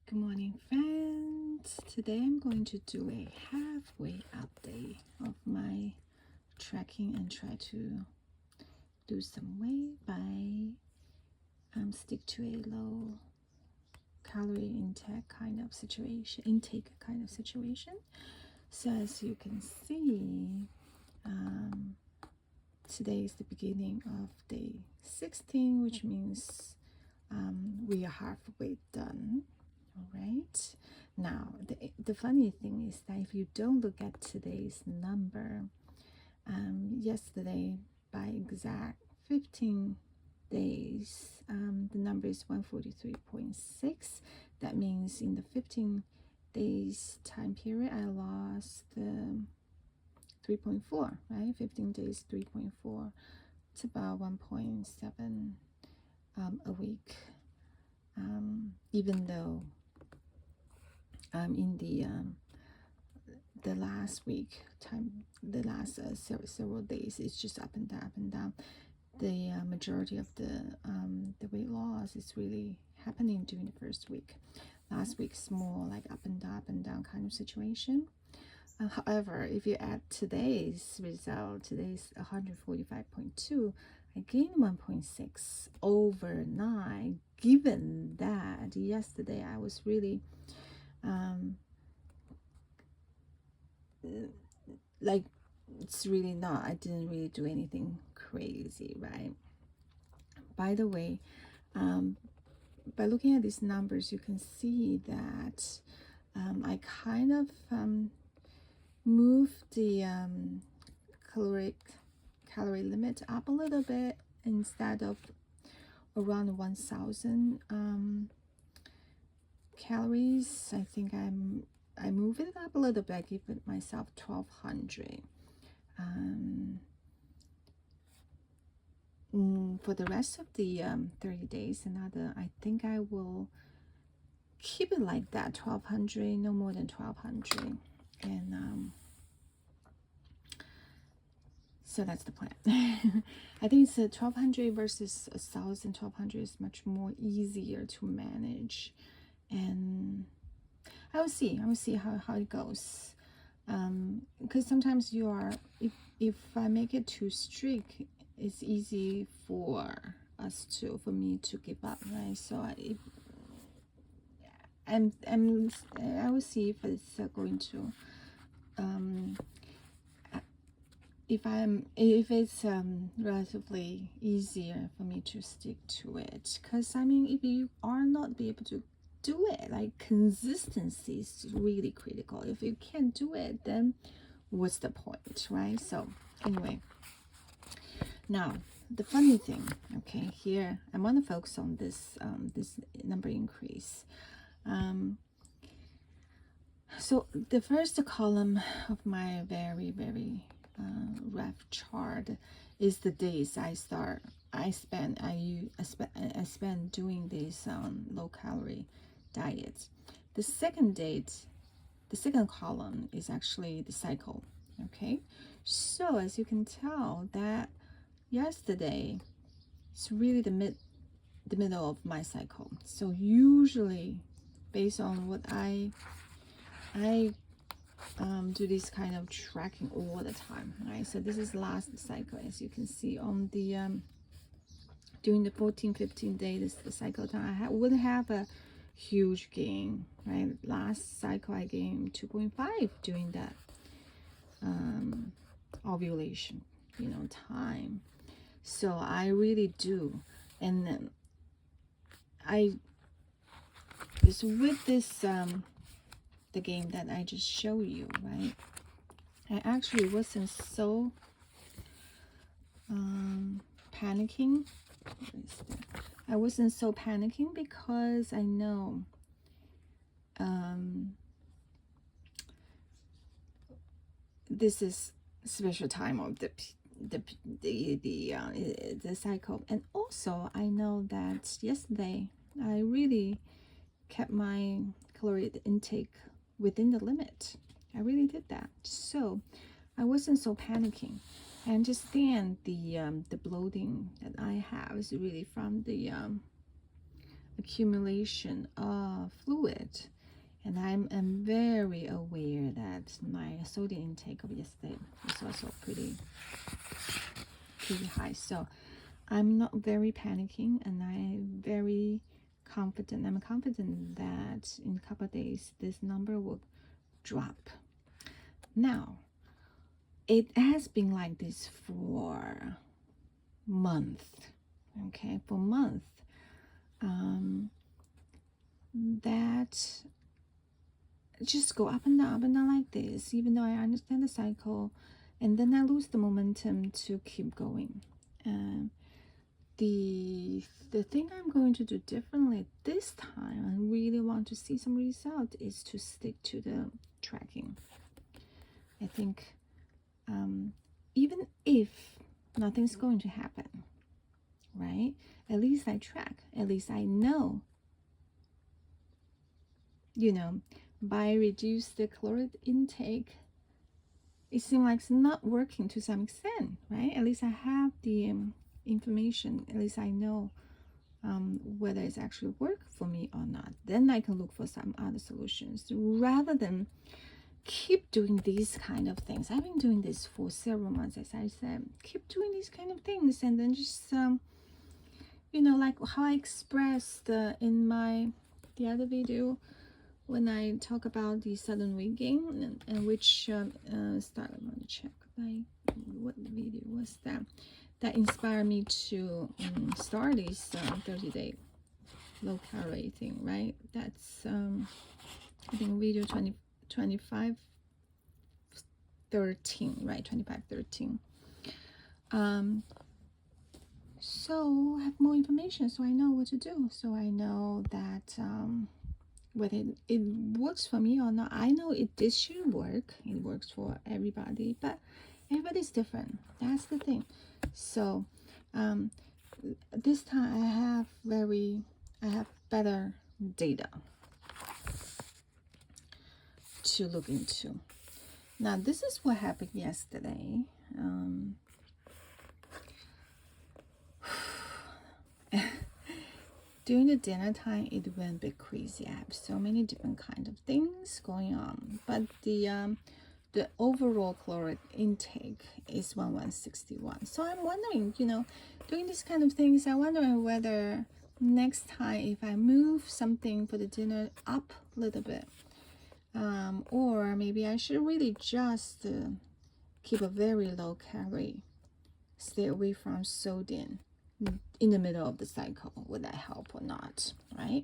Good morning, friends. Today I'm going to do a halfway update of my tracking and try to do some weight by stick to a low calorie intake kind of situation. So as you can see, today is the beginning of day 16, which means we are halfway done. All right. Now, the funny thing is that if you don't look at today's number, yesterday by exact 15 days, the number is 143.6. That means in the 15 days time period, I lost 3.4, right? 15 days, 3.4. It's about 1.7 a week. Even though in the last week time, the last several days, it's just up and down, up and down. The majority of the weight loss is really happening during the first week. Last week's more like up and down kind of situation. However, if you add today's result, today's 145.2, I gained 1.6 overnight. Given that yesterday I was really like, it's really not, I didn't really do anything crazy, right? By the way, by looking at these numbers, you can see that I kind of moved the calorie limit up a little bit. Instead of around 1000 calories, I think I move it up a little bit. I give it myself 1200. For the rest of the 30 days, I think I will keep it like that, 1200, no more than 1200. And so that's the plan. I think it's 1200 versus 1000. 1200 is much more easier to manage, and I will see how it goes. Because sometimes you are, if I make it too strict, it's easy for me to give up, right? So I will see if it's going to if it's relatively easier for me to stick to it. Because I mean, if you are not be able to do it, like, consistency is really critical. If you can't do it, then what's the point, right? So anyway, now the funny thing, okay, here I want to focus on this this number increase. So the first column of my very rough chart is the days I spend doing this low calorie diet. The second column is actually the cycle. Okay, so as you can tell, that yesterday it's really the middle of my cycle. So usually, based on what I do this kind of tracking all the time, right? So this is last cycle. As you can see on the during the 14-15 days, the cycle time, I would have a huge gain, right? Last cycle I gained 2.5 during that ovulation, time. So I really do. And then with this the game that I just showed you, right? I actually wasn't so panicking. I wasn't so panicking because I know this is special time of the cycle, and also I know that yesterday I really kept my calorie intake within the limit. I really did that, so I wasn't so panicking. I understand the bloating that I have is really from the accumulation of fluid. And I'm very aware that my sodium intake of yesterday was also pretty high. So I'm not very panicking, and I'm very confident. I'm confident that in a couple of days this number will drop. Now, it has been like this for months. Okay, for months. That just go up and down like this, even though I understand the cycle, and then I lose the momentum to keep going. The thing I'm going to do differently this time, and really want to see some result, is to stick to the tracking. I think even if nothing's going to happen, right? At least I track. At least I know. By reduce the caloric intake, it seems like it's not working to some extent, right? At least I have the information. At least I know whether it's actually work for me or not. Then I can look for some other solutions rather than keep doing these kind of things. I've been doing this for several months, as I said. Keep doing these kind of things, and then just like how I expressed in the other video when I talk about the sudden weight gain, and which start. I want to check what video was that inspired me to start this 30-day low calorie thing, right? That's I think video 2513, right? 2513. So I have more information, so I know what to do. So I know that whether it works for me or not, I know this should work. It works for everybody, but everybody's different. That's the thing. So this time I have better data to look into. Now this is what happened yesterday. During the dinner time, it went a bit crazy. I have so many different kind of things going on, but the overall caloric intake is 1161. So I'm wondering, doing these kind of things, I'm wondering whether next time if I move something for the dinner up a little bit, or maybe I should really just keep a very low calorie, stay away from sodium in the middle of the cycle. Would that help or not, right?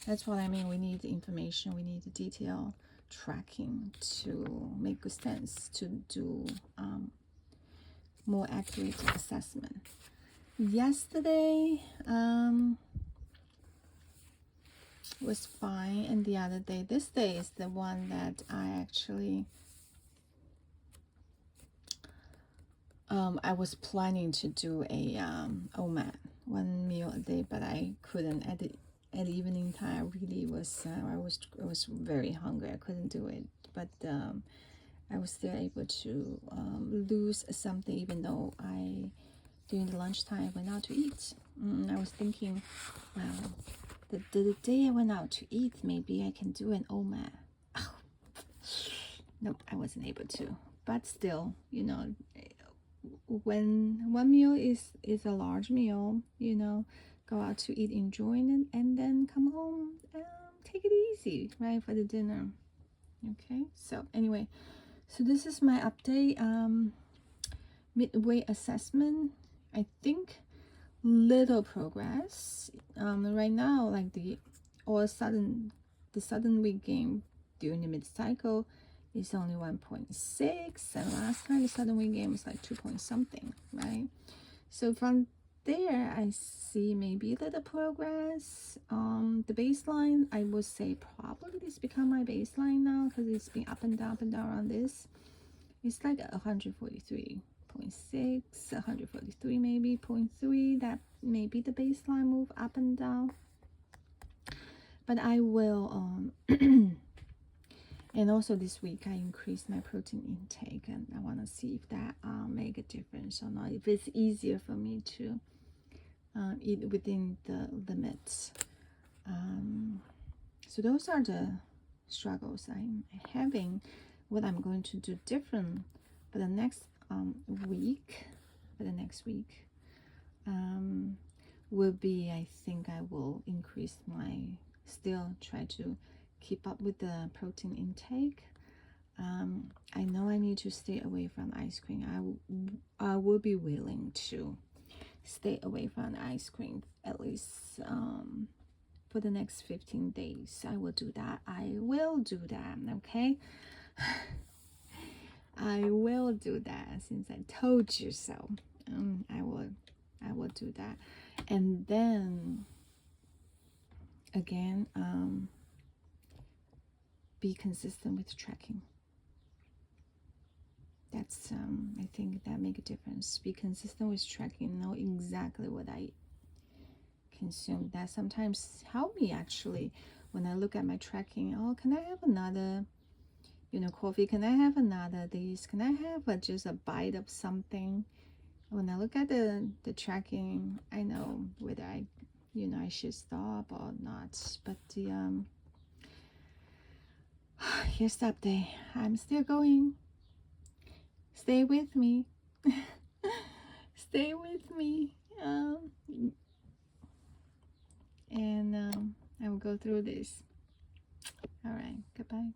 That's what I mean. We need the information, we need the detail tracking to make good sense, to do more accurate assessment. Yesterday was fine, and the other day, this day is the one that I actually I was planning to do a OMAD, 1 meal a day, but I couldn't at the evening time. I really was I was very hungry. I couldn't do it, but I was still able to lose something, even though during the lunchtime I went out to eat. I was thinking, well, the day I went out to eat, maybe I can do an OMAD. Oh, nope, I wasn't able to. But still, when one meal is a large meal, go out to eat, enjoying it, and then come home, take it easy, right, for the dinner. Okay, so anyway, so this is my update. Midway assessment, I think little progress right now, like the sudden weight gain during the mid-cycle is only 1.6, and last time the sudden weight gain was like 2 point something, right? So from there I see maybe a little progress. The baseline, I would say probably this become my baseline now, because it's been up and down on this. It's like 143.6, 143 maybe 0.3. That may be the baseline move up and down. But I will and also this week I increased my protein intake, and I want to see if that make a difference or not, if it's easier for me to eat within the limits. So those are the struggles I'm having. What I'm going to do different for the next week, will be, I think I will increase still try to keep up with the protein intake. I know I need to stay away from ice cream. I will be willing to stay away from ice cream at least for the next 15 days. I will do that. Okay? I will do that since I told you so. I will do that. And then again, be consistent with tracking. That's I think that make a difference. Be consistent with tracking. Know exactly what I consume. That sometimes help me actually when I look at my tracking. Oh, can I have another, coffee? Can I have another this? Can I have just a bite of something? When I look at the tracking, I know whether I should stop or not. But here's the update. I'm still going. Stay with me. Stay with me. And I will go through this. All right. Goodbye.